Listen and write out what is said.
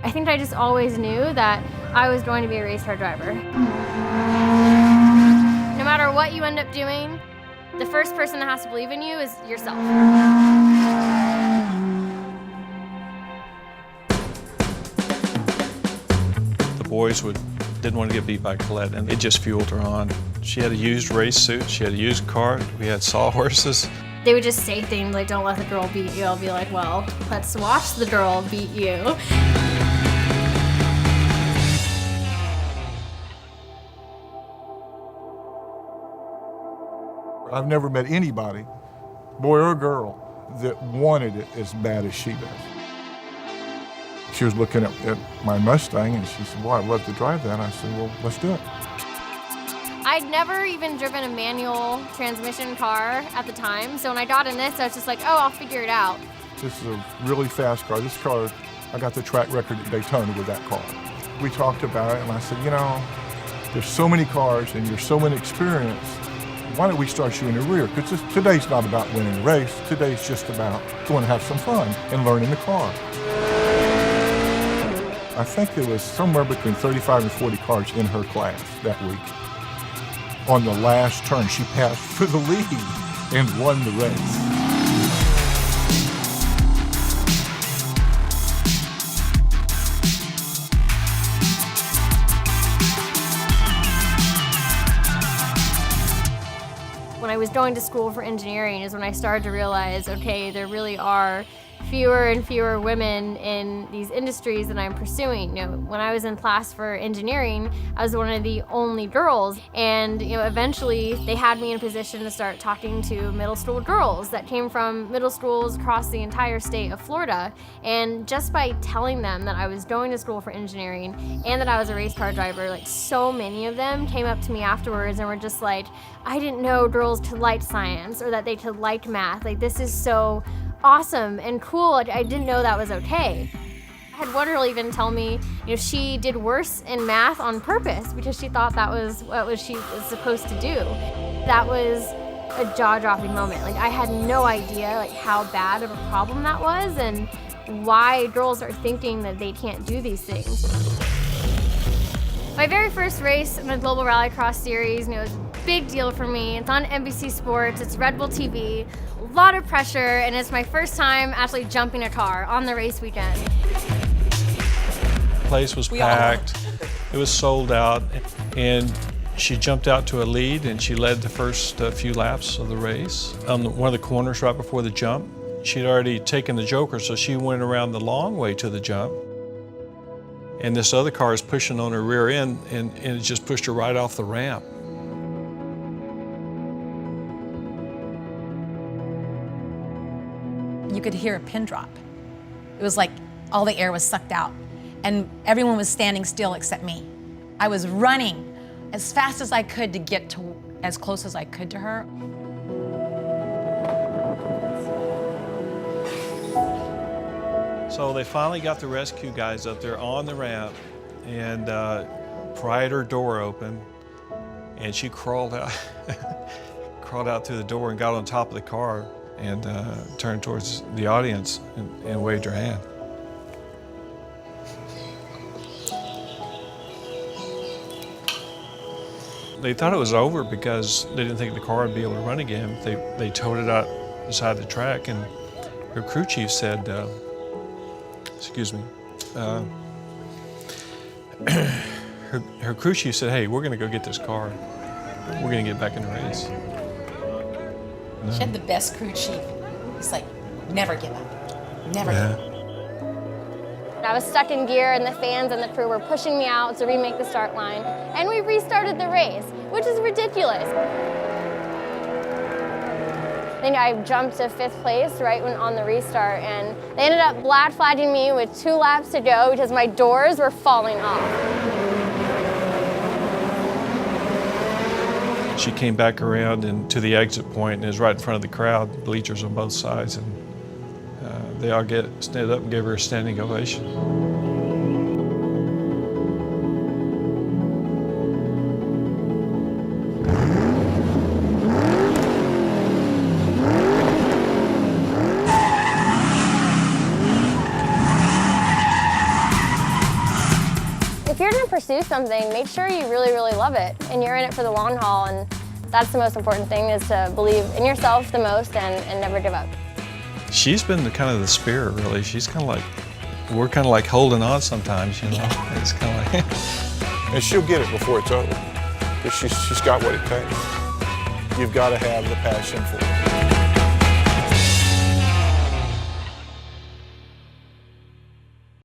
I think I just always knew that I was going to be a race car driver. No matter what you end up doing, the first person that has to believe in you is yourself. The boys didn't want to get beat by Colette, and it just fueled her on. She had a used race suit, she had a used cart, we had sawhorses. They would just say things like, don't let the girl beat you. I'll be like, well, let's watch the girl beat you. I've never met anybody, boy or girl, that wanted it as bad as she does. She was looking at my Mustang and she said, boy, I'd love to drive that. I said, well, let's do it. I'd never even driven a manual transmission car at the time, so when I got in this, I was just like, oh, I'll figure it out. This is a really fast car. This car, I got the track record at Daytona with that car. We talked about it and I said, you know, there's so many cars and you're so inexperienced. Why don't we start you in the rear? Because today's not about winning a race. Today's just about going to have some fun and learning the car. I think there was somewhere between 35 and 40 cars in her class that week. On the last turn, she passed for the lead and won the race. When I was going to school for engineering is when I started to realize, okay, there really are fewer and fewer women in these industries that I'm pursuing. You know, when I was in class for engineering, I was one of the only girls, and eventually they had me in a position to start talking to middle school girls that came from middle schools across the entire state of Florida. And just by telling them that I was going to school for engineering and that I was a race car driver, like, so many of them came up to me afterwards and were just like, I didn't know girls could like science or that they could like math. Like, this is so awesome and cool. I didn't know that was okay. I had one girl even tell me, she did worse in math on purpose because she thought that was what she was supposed to do. That was a jaw-dropping moment. Like, I had no idea how bad of a problem that was and why girls are thinking that they can't do these things. My very first race in the Global Rallycross Series, it was a big deal for me. It's on NBC Sports, it's Red Bull TV, a lot of pressure, and it's my first time actually jumping a car on the race weekend. The place was packed, it was sold out, and she jumped out to a lead and she led the first few laps of the race. On one of the corners right before the jump, she'd already taken the joker, so she went around the long way to the jump. And this other car is pushing on her rear end, and it just pushed her right off the ramp. You could hear a pin drop. It was like all the air was sucked out, and everyone was standing still except me. I was running as fast as I could to get to as close as I could to her. So they finally got the rescue guys up there on the ramp and pried her door open, and she crawled out, crawled out through the door and got on top of the car and turned towards the audience and waved her hand. They thought it was over because they didn't think the car would be able to run again. They towed it out beside the track, and her crew chief said, excuse me, her crew chief said, hey, we're gonna go get this car. We're gonna get back in the race. She had the best crew chief. He's like, never give up, never give up. I was stuck in gear and the fans and the crew were pushing me out to remake the start line, and we restarted the race, which is ridiculous. Then I jumped to 5th place right when on the restart, and they ended up black flagging me with 2 laps to go because my doors were falling off. She came back around and to the exit point and is right in front of the crowd, bleachers on both sides, and they all stood up and gave her a standing ovation. pursue something, make sure you really, really love it and you're in it for the long haul. And that's the most important thing, is to believe in yourself the most and never give up. She's been kind of the spirit, really. She's kind of like, we're kind of like holding on sometimes, you know. It's kind of like. And she'll get it before it's over, because she's got what it takes. You've got to have the passion for it.